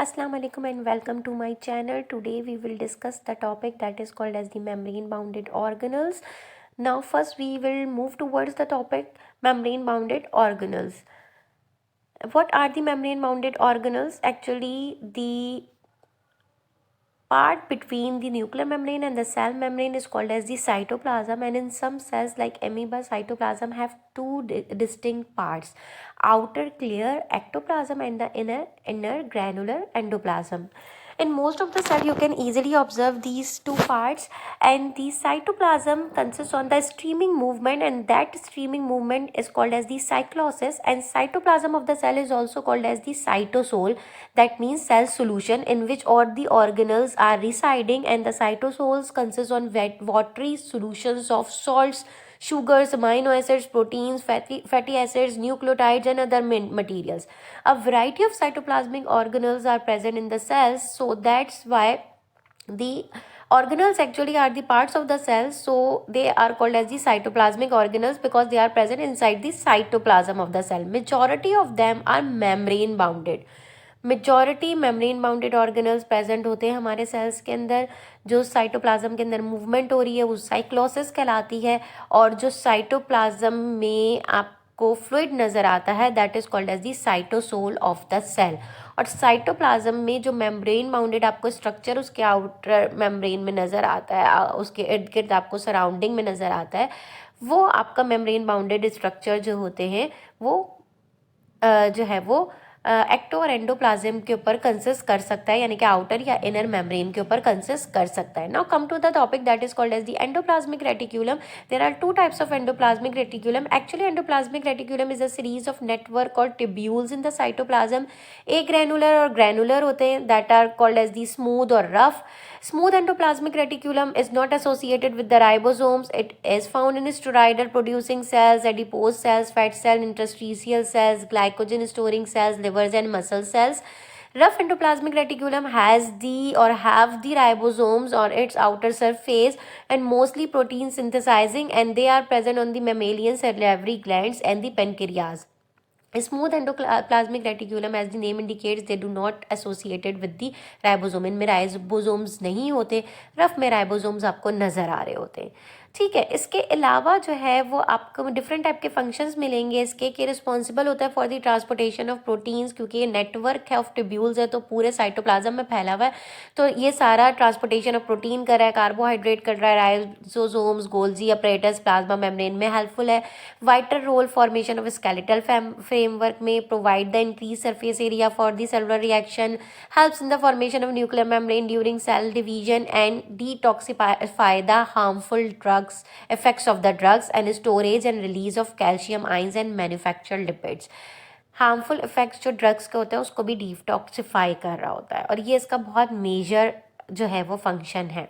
Assalamu alaikum and welcome to my channel. Today we will discuss the topic that is called as the membrane bounded organelles. Now first we will move towards the topic membrane bounded organelles. What are the membrane bounded organelles? Actually, the part between the nuclear membrane and the cell membrane is called as the cytoplasm, and in some cells like amoeba, cytoplasm have two distinct parts: outer clear ectoplasm and the inner granular endoplasm. In most of the cell you can easily observe these two parts, and the cytoplasm consists on the streaming movement, and that streaming movement is called as the cyclosis, and cytoplasm of the cell is also called as the cytosol, that means cell solution in which all the organelles are residing, and the cytosols consist on watery solutions of salts, sugars, amino acids, proteins, fatty acids, nucleotides and other materials. A variety of cytoplasmic organelles are present in the cells, so that's why the organelles actually are the parts of the cells, so they are called as the cytoplasmic organelles because they are present inside the cytoplasm of the cell. Majority of them are membrane bounded. Majority membrane bounded organelles present होते हैं हमारे sales के अंदर. जो cytoplasm के अंदर movement हो रही है वो साइक्लोसिस कहलाती है, और जो साइटोप्लाज्म में आपको फ्लूइड नज़र आता है that is called as the cytosol of the cell. और साइटोप्लाज्म में जो मेम्ब्रेन बाउंडेड आपको स्ट्रक्चर उसके आउटर मेम्ब्रेन में नज़र आता है, उसके इर्द गिर्द आपको सराउंडिंग में नज़र आता है, वो आपका मेम्ब्रेन बाउंडेड स्ट्रक्चर जो होते हैं वो जो है वो एक्टो और एंडोप्लाज्म के ऊपर कंसिस्ट कर सकता है, यानी कि आउटर या इनर मेम्ब्रेन के ऊपर कंसिस्ट कर सकता है. Now come to the topic that is called as the endoplasmic reticulum. There are two types of endoplasmic reticulum. Actually endoplasmic reticulum is a series of network और tubules in the cytoplasm. एक granular और granular होते हैं that are called as the smooth और rough. Smooth endoplasmic reticulum is not associated with the ribosomes. It is found in steroidal producing cells, adipose cells, fat cell, interstitial cells, glycogen storing cells, livers and muscle cells. Rough endoplasmic reticulum has have the ribosomes on its outer surface and mostly protein synthesizing, and they are present on the mammalian salivary glands and the pancreas. Smooth endoplasmic reticulum, as the name indicates, they do not associated with the ribosome. इनमें ribosomes नहीं होते. Rough में ribosomes आपको नज़र आ रहे होते हैं. ठीक है, इसके अलावा जो है वो आपको डिफरेंट टाइप के फंक्शंस मिलेंगे इसके कि रिस्पॉन्सिबल होता है for the transportation of proteins, क्योंकि ये नेटवर्क है ऑफ ट्यूब्यूल्स है तो पूरे साइटोप्लाज्म में फैला हुआ है, तो ये सारा ट्रांसपोर्टेशन ऑफ प्रोटीन कर रहा है, कार्बोहाइड्रेट कर रहा है, ribosomes, Golgi apparatus plasma membrane में हेल्पफुल है. Vital role formation of skeletal framework में, provide the increase surface area for the cellular reaction, helps in the formation of nuclear membrane during cell division and detoxify the harmful drugs, effects of the drugs, and storage and release of calcium ions and manufactured lipids. Harmful effects जो drugs के होते हैं उसको भी detoxify कर रहा होता है, और ये इसका बहुत मेजर जो है वो फंक्शन है.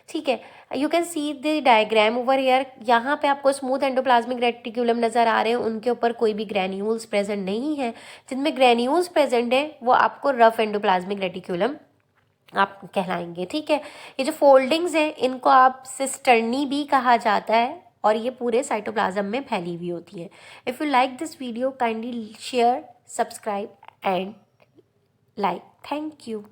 ठीक है, you can see the diagram over here. यहाँ पे आपको स्मूथ एंडोप्लाज्मिक रेटिक्यूलम नज़र आ रहे हैं, उनके ऊपर कोई भी ग्रैन्यूल्स प्रेजेंट नहीं है. जिनमें ग्रैन्यूल्स प्रेजेंट है वो आपको रफ एंडोप्लाज्मिक रेटिक्यूलम आप कहलाएंगे. ठीक है, ये जो फोल्डिंग्स हैं इनको आप सिस्टर्नी भी कहा जाता है, और ये पूरे साइटोप्लाज्म में फैली हुई होती है. If you like this video kindly share, subscribe and like. Thank you.